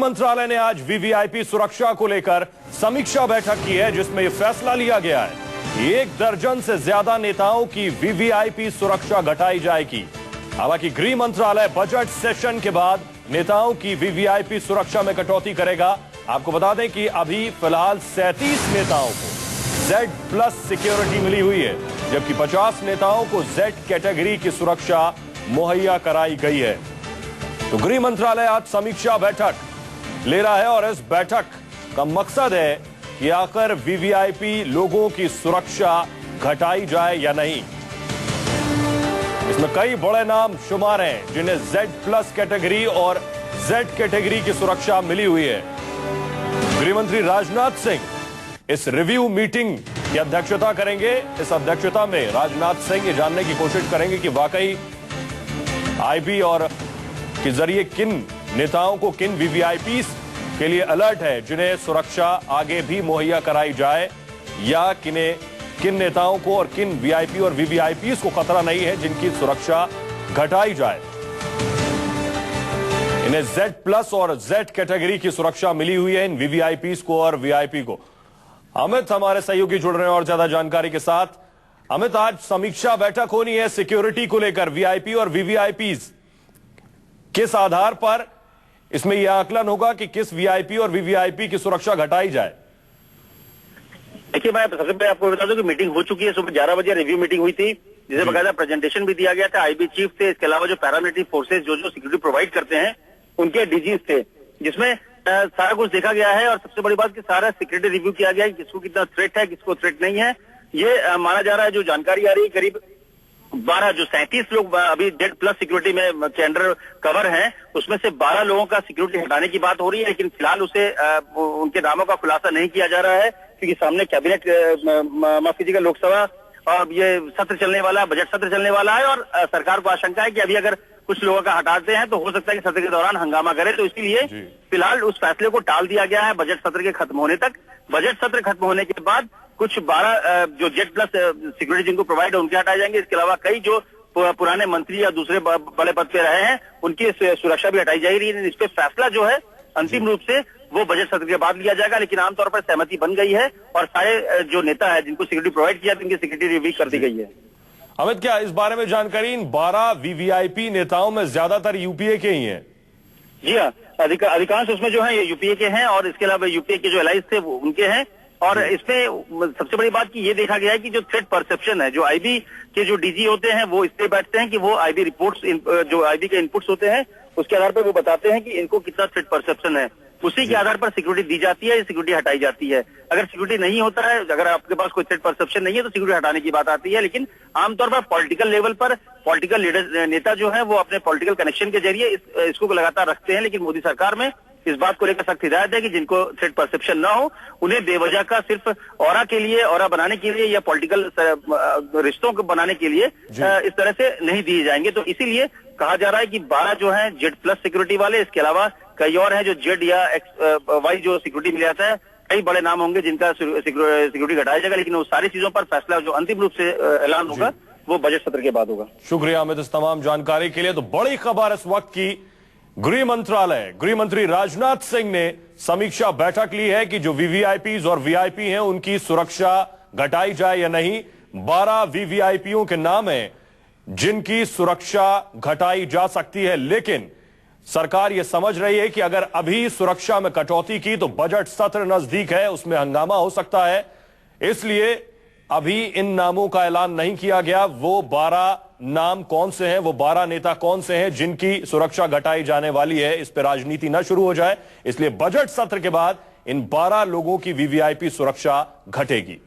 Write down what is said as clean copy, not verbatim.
मंत्रालय ने आज वीवीआईपी सुरक्षा को लेकर समीक्षा बैठक की है, जिसमें यह फैसला लिया गया है कि 1 दर्जन से ज्यादा नेताओं की वीवीआईपी सुरक्षा घटाई जाएगी। हालांकि गृह मंत्रालय बजट सेशन के बाद नेताओं की वीवीआईपी सुरक्षा में कटौती करेगा। आपको बता दें कि अभी फिलहाल 37 नेताओं को Z+ सिक्योरिटी मिली हुई है, जबकि 50 नेताओं को Z कैटेगरी की सुरक्षा मुहैया कराई गई है। तो गृह मंत्रालय आज समीक्षा बैठक ले रहा है और इस बैठक का मकसद है कि आखिर वीवीआईपी लोगों की सुरक्षा घटाई जाए या नहीं। इसमें कई बड़े नाम शुमार हैं जिन्हें Z+ कैटेगरी और Z कैटेगरी की सुरक्षा मिली हुई है। गृह मंत्री राजनाथ सिंह इस रिव्यू मीटिंग की अध्यक्षता करेंगे। इस अध्यक्षता में राजनाथ सिंह ये जानने की कोशिश करेंगे कि वाकई आईबी और के जरिए किन नेताओं को, किन वीवीआईपी के लिए अलर्ट है जिन्हें सुरक्षा आगे भी मुहैया कराई जाए, या किन नेताओं को और किन वीआईपी और वीवीआईपी को खतरा नहीं है जिनकी सुरक्षा घटाई जाए। इन्हें Z+ और Z कैटेगरी की सुरक्षा मिली हुई है, इन वीवीआईपी को और वीआईपी को। अमित हमारे सहयोगी जुड़ रहे हैं और ज्यादा जानकारी के साथ। अमित, आज समीक्षा बैठक होनी है सिक्योरिटी को लेकर, वीआईपी और वीवीआईपी। किस आधार पर इसमें यह आकलन होगा कि किस वीआईपी और वीवीआईपी की सुरक्षा घटाई जाए? देखिए, मैं सबसे पहले आपको बता दूं कि मीटिंग हो चुकी है। सुबह 11 बजे रिव्यू मीटिंग हुई थी, जिसे बकायदा प्रेजेंटेशन भी दिया गया था आईबी चीफ से। इसके अलावा जो पैरामिलिट्री फोर्सेज जो सिक्योरिटी प्रोवाइड करते हैं उनके डीजीज थे, जिसमें सारा कुछ देखा गया है। और सबसे बड़ी बात कि सारा सिक्योरिटी रिव्यू किया गया है, किसको कितना थ्रेट है, किसको थ्रेट नहीं है। ये माना जा रहा है, जो जानकारी आ रही है, करीब 12 जो 37 लोग अभी Z+ सिक्योरिटी में के अंडर कवर हैं, उसमें से 12 लोगों का सिक्योरिटी हटाने की बात हो रही है। लेकिन फिलहाल उसे उनके नामों का खुलासा नहीं किया जा रहा है, क्योंकि सामने कैबिनेट माफ कीजिएगा लोकसभा और ये सत्र चलने वाला, बजट सत्र चलने वाला है। और सरकार को आशंका है कि अभी अगर कुछ लोगों का हटाते हैं तो हो सकता है कि सत्र के दौरान हंगामा करे। तो इसीलिए फिलहाल उस फैसले को टाल दिया गया है बजट सत्र के खत्म होने तक। बजट सत्र खत्म होने के बाद कुछ 12 जो Z+ सिक्योरिटी जिनको प्रोवाइड है उनके हटाए जाएंगे। इसके अलावा कई जो पुराने मंत्री या दूसरे बड़े पद पे रहे हैं उनकी सुरक्षा भी हटाई जाएगी। इस पे फैसला जो है अंतिम रूप से वो बजट सत्र के बाद लिया जाएगा। लेकिन आमतौर पर सहमति बन गई है और सारे जो नेता है जिनको सिक्योरिटी प्रोवाइड किया उनकी सिक्योरिटी रिव्यू कर दी गई है। अमित, क्या इस बारे में जानकारी? इन 12 वीवीआईपी नेताओं में ज्यादातर यूपीए के ही हैं? जी हाँ, अधिकांश उसमें जो है ये यूपीए के हैं और इसके अलावा यूपीए के जो एलाइज थे वो उनके हैं। और इसमें सबसे बड़ी बात की ये देखा गया है कि जो थ्रेट परसेप्शन है, जो आईबी के जो डीजी होते हैं वो इससे बैठते हैं कि वो आईबी रिपोर्ट्स, जो आईबी के इनपुट्स होते हैं उसके आधार पर वो बताते हैं कि इनको कितना थ्रेट परसेप्शन है। उसी के आधार पर सिक्योरिटी दी जाती है, सिक्योरिटी हटाई जाती है। अगर सिक्योरिटी नहीं होता है, अगर आपके पास कोई थ्रेट परसेप्शन नहीं है तो सिक्योरिटी हटाने की बात आती है। लेकिन आमतौर पर पॉलिटिकल लेवल पर पॉलिटिकल लीडर, नेता जो है वो अपने पॉलिटिकल कनेक्शन के जरिए इसको लगातार रखते हैं। लेकिन मोदी सरकार में इस बात को लेकर सख्त हिदायत है कि जिनको थ्रेट परसेप्शन ना हो उन्हें बेवजह का सिर्फ ऑरा के लिए, ऑरा बनाने के लिए या पॉलिटिकल रिश्तों को बनाने के लिए इस तरह से नहीं दिए जाएंगे। तो इसीलिए कहा जा रहा है कि 12 जो है Z+ सिक्योरिटी वाले, इसके अलावा कई और हैं जो Z या XY जो सिक्योरिटी मिल जाता है। कई बड़े नाम होंगे जिनका सिक्योरिटी घटाया जाएगा। लेकिन वो सारी चीजों पर फैसला जो अंतिम रूप से ऐलान होगा वो बजट सत्र के बाद होगा। शुक्रिया अमित इस तमाम जानकारी के लिए। तो बड़ी खबर इस वक्त की, गृह मंत्री राजनाथ सिंह ने समीक्षा बैठक ली है कि जो वीवीआईपी और वीआईपी हैं उनकी सुरक्षा घटाई जाए या नहीं। 12 वीवीआईपीओं के नाम हैं जिनकी सुरक्षा घटाई जा सकती है, लेकिन सरकार यह समझ रही है कि अगर अभी सुरक्षा में कटौती की तो बजट सत्र नजदीक है, उसमें हंगामा हो सकता है। इसलिए अभी इन नामों का ऐलान नहीं किया गया। वो 12 नाम कौन से हैं, वो 12 नेता कौन से हैं जिनकी सुरक्षा घटाई जाने वाली है, इस पर राजनीति न शुरू हो जाए। इसलिए बजट सत्र के बाद इन 12 लोगों की वीवीआईपी सुरक्षा घटेगी।